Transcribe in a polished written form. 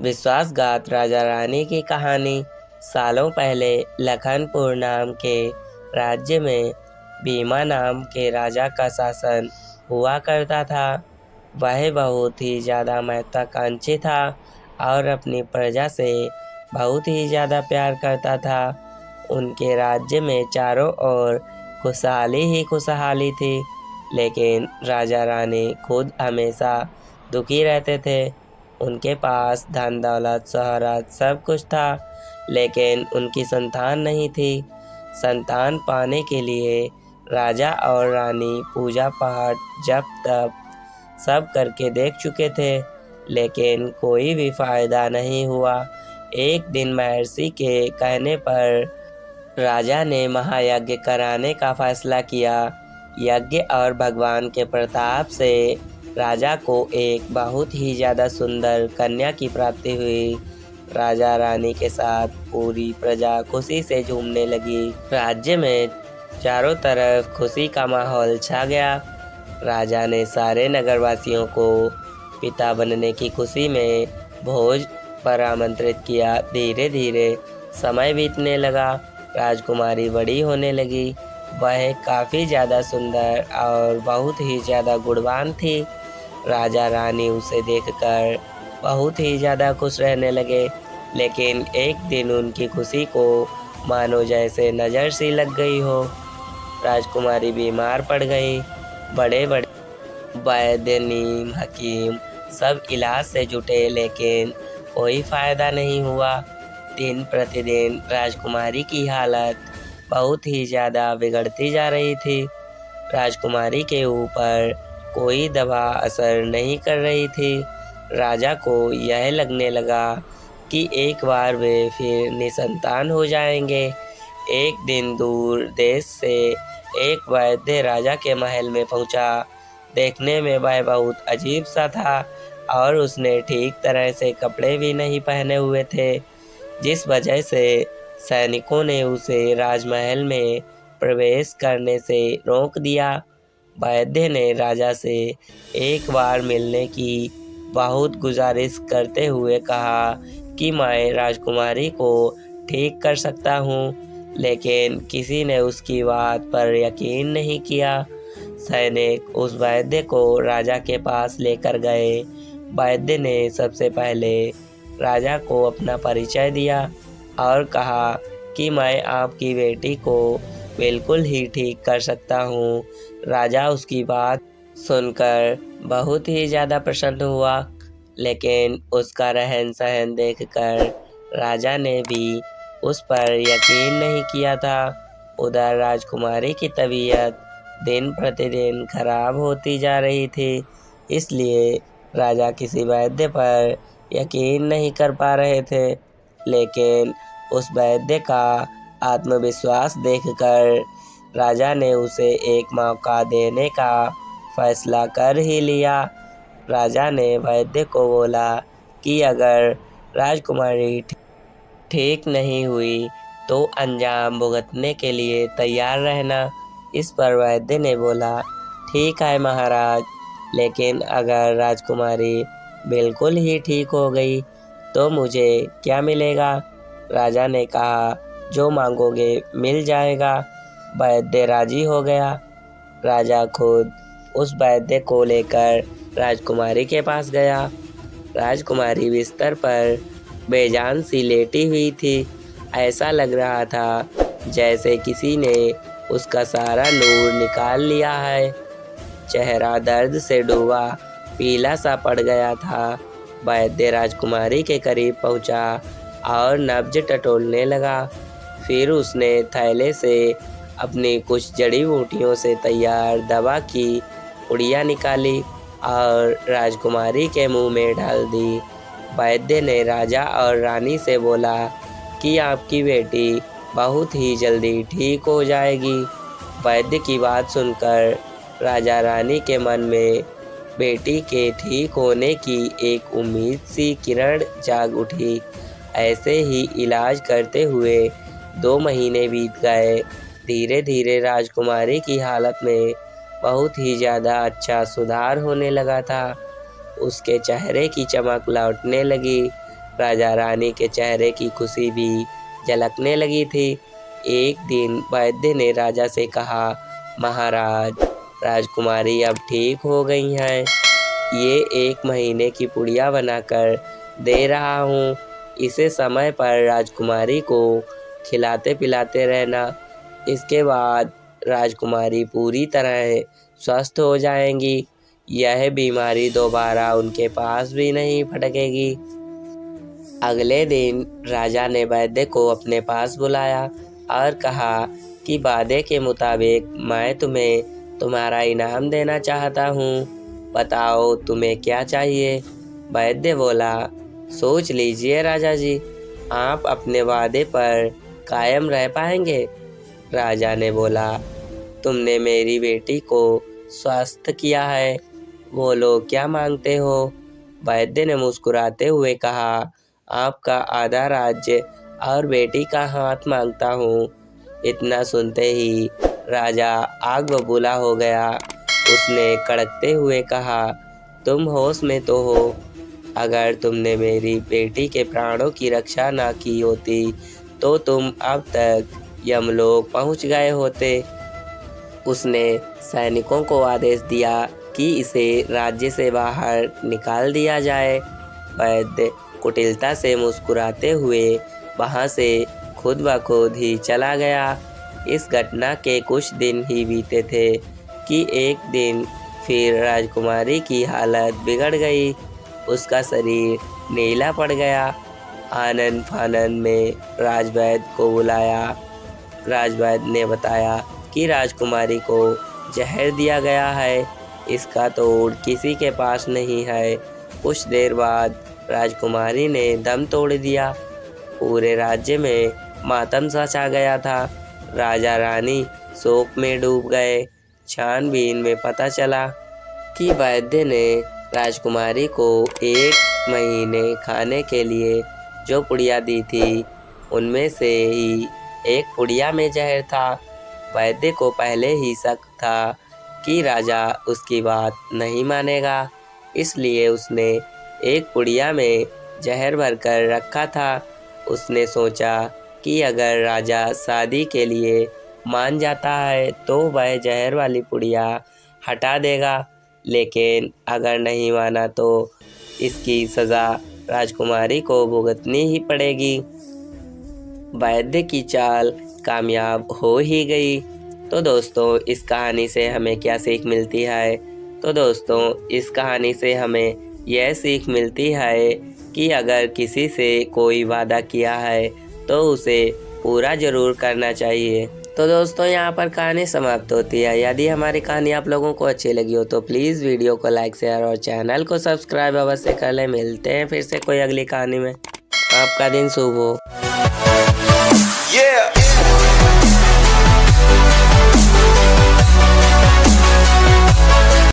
विश्वासघात राजा रानी की कहानी। सालों पहले लखनपुर नाम के राज्य में भीमा नाम के राजा का शासन हुआ करता था। वह बहुत ही ज़्यादा महत्वाकांक्षी था और अपनी प्रजा से बहुत ही ज़्यादा प्यार करता था। उनके राज्य में चारों ओर खुशहाली ही खुशहाली थी, लेकिन राजा रानी खुद हमेशा दुखी रहते थे। उनके पास धन दौलत शोहरत सब कुछ था, लेकिन उनकी संतान नहीं थी। संतान पाने के लिए राजा और रानी पूजा पाठ जप तप सब करके देख चुके थे, लेकिन कोई भी फायदा नहीं हुआ। एक दिन महर्षि के कहने पर राजा ने महायज्ञ कराने का फैसला किया। यज्ञ और भगवान के प्रताप से राजा को एक बहुत ही ज़्यादा सुंदर कन्या की प्राप्ति हुई। राजा रानी के साथ पूरी प्रजा खुशी से झूमने लगी। राज्य में चारों तरफ खुशी का माहौल छा गया। राजा ने सारे नगरवासियों को पिता बनने की खुशी में भोज पर आमंत्रित किया। धीरे धीरे समय बीतने लगा। राजकुमारी बड़ी होने लगी। वह काफ़ी ज़्यादा सुंदर और बहुत ही ज़्यादा गुणवान थी। राजा रानी उसे देखकर बहुत ही ज़्यादा खुश रहने लगे, लेकिन एक दिन उनकी खुशी को मानो जैसे नज़र सी लग गई हो। राजकुमारी बीमार पड़ गई। बड़े बड़े वैद्य नीम हकीम सब इलाज से जुटे, लेकिन कोई फ़ायदा नहीं हुआ। दिन प्रतिदिन राजकुमारी की हालत बहुत ही ज़्यादा बिगड़ती जा रही थी। राजकुमारी के ऊपर कोई दवा असर नहीं कर रही थी। राजा को यह लगने लगा कि एक बार वे फिर निसंतान हो जाएंगे। एक दिन दूर देश से एक वैद्य राजा के महल में पहुंचा। देखने में वह बहुत अजीब सा था और उसने ठीक तरह से कपड़े भी नहीं पहने हुए थे, जिस वजह से सैनिकों ने उसे राजमहल में प्रवेश करने से रोक दिया। वैद्य ने राजा से एक बार मिलने की बहुत गुजारिश करते हुए कहा कि मैं राजकुमारी को ठीक कर सकता हूँ, लेकिन किसी ने उसकी बात पर यकीन नहीं किया। सैनिक उस वैद्य को राजा के पास लेकर गए। वैद्य ने सबसे पहले राजा को अपना परिचय दिया और कहा कि मैं आपकी बेटी को बिल्कुल ही ठीक कर सकता हूँ। राजा उसकी बात सुनकर बहुत ही ज़्यादा प्रसन्न हुआ, लेकिन उसका रहन सहन देखकर राजा ने भी उस पर यकीन नहीं किया था। उधर राजकुमारी की तबीयत दिन प्रतिदिन खराब होती जा रही थी, इसलिए राजा किसी वैद्य पर यकीन नहीं कर पा रहे थे। लेकिन उस वैद्य का आत्मविश्वास देखकर राजा ने उसे एक मौका देने का फैसला कर ही लिया। राजा ने वैद्य को बोला कि अगर राजकुमारी ठीक नहीं हुई तो अंजाम भुगतने के लिए तैयार रहना। इस पर वैद्य ने बोला, ठीक है महाराज, लेकिन अगर राजकुमारी बिल्कुल ही ठीक हो गई तो मुझे क्या मिलेगा? राजा ने कहा, जो मांगोगे मिल जाएगा। वैद्य राजी हो गया। राजा खुद उस वैद्य को लेकर राजकुमारी के पास गया। राजकुमारी बिस्तर पर बेजान सी लेटी हुई थी। ऐसा लग रहा था जैसे किसी ने उसका सारा नूर निकाल लिया है। चेहरा दर्द से डूबा पीला सा पड़ गया था। वैद्य राजकुमारी के करीब पहुंचा और नब्ज टटोलने लगा। फिर उसने थैले से अपनी कुछ जड़ी बूटियों से तैयार दवा की पुड़िया निकाली और राजकुमारी के मुंह में डाल दी। वैद्य ने राजा और रानी से बोला कि आपकी बेटी बहुत ही जल्दी ठीक हो जाएगी। वैद्य की बात सुनकर राजा रानी के मन में बेटी के ठीक होने की एक उम्मीद सी किरण जाग उठी। ऐसे ही इलाज करते हुए 2 महीने बीत गए। धीरे धीरे राजकुमारी की हालत में बहुत ही ज़्यादा अच्छा सुधार होने लगा था। उसके चेहरे की चमक लौटने लगी। राजा रानी के चेहरे की खुशी भी झलकने लगी थी। एक दिन वैद्य ने राजा से कहा, महाराज, राजकुमारी अब ठीक हो गई हैं। ये 1 महीने की पुड़िया बनाकर दे रहा हूँ। इसे समय पर राजकुमारी को खिलाते पिलाते रहना। इसके बाद राजकुमारी पूरी तरह स्वस्थ हो जाएंगी। यह बीमारी दोबारा उनके पास भी नहीं फटकेगी। अगले दिन राजा ने वैद्य को अपने पास बुलाया और कहा कि वादे के मुताबिक मैं तुम्हें तुम्हारा इनाम देना चाहता हूँ। बताओ तुम्हें क्या चाहिए। वैद्य बोला, सोच लीजिए राजा जी, आप अपने वादे पर कायम रह पाएंगे। राजा ने बोला, तुमने मेरी बेटी को स्वस्थ किया है, बोलो क्या मांगते हो। वैद्य ने मुस्कुराते हुए कहा, आपका आधा राज्य और बेटी का हाथ मांगता हूँ। इतना सुनते ही राजा आग बबूला हो गया। उसने कड़कते हुए कहा, तुम होश में तो हो? अगर तुमने मेरी बेटी के प्राणों की रक्षा ना की होती तो तुम अब तक यमलोक पहुंच गए होते। उसने सैनिकों को आदेश दिया कि इसे राज्य से बाहर निकाल दिया जाए। वैद्य कुटिलता से मुस्कुराते हुए वहां से खुद ब खुद ही चला गया। इस घटना के कुछ दिन ही बीते थे कि एक दिन फिर राजकुमारी की हालत बिगड़ गई। उसका शरीर नीला पड़ गया। आनंद फानंद में राजवैद्य को बुलाया। राजवैद्य ने बताया कि राजकुमारी को जहर दिया गया है। इसका तोड़ किसी के पास नहीं है। कुछ देर बाद राजकुमारी ने दम तोड़ दिया। पूरे राज्य में मातम सा छा गया था। राजा रानी शोक में डूब गए। छानबीन में पता चला कि वैद्य ने राजकुमारी को 1 महीने खाने के लिए जो पुड़िया दी थी, उनमें से ही एक पुड़िया में जहर था। वैद्य को पहले ही शक था कि राजा उसकी बात नहीं मानेगा, इसलिए उसने एक पुड़िया में जहर भरकर रखा था। उसने सोचा कि अगर राजा शादी के लिए मान जाता है तो वह जहर वाली पुड़िया हटा देगा, लेकिन अगर नहीं माना तो इसकी सज़ा राजकुमारी को भुगतनी ही पड़ेगी। वैद्य की चाल कामयाब हो ही गई। तो दोस्तों, इस कहानी से हमें क्या सीख मिलती है? तो दोस्तों, इस कहानी से हमें यह सीख मिलती है कि अगर किसी से कोई वादा किया है तो उसे पूरा ज़रूर करना चाहिए। तो दोस्तों, यहाँ पर कहानी समाप्त होती है। यदि हमारी कहानी आप लोगों को अच्छी लगी हो तो प्लीज़ वीडियो को लाइक, शेयर और चैनल को सब्सक्राइब अवश्य कर लें। मिलते हैं फिर से कोई अगली कहानी में। आपका दिन शुभ हो।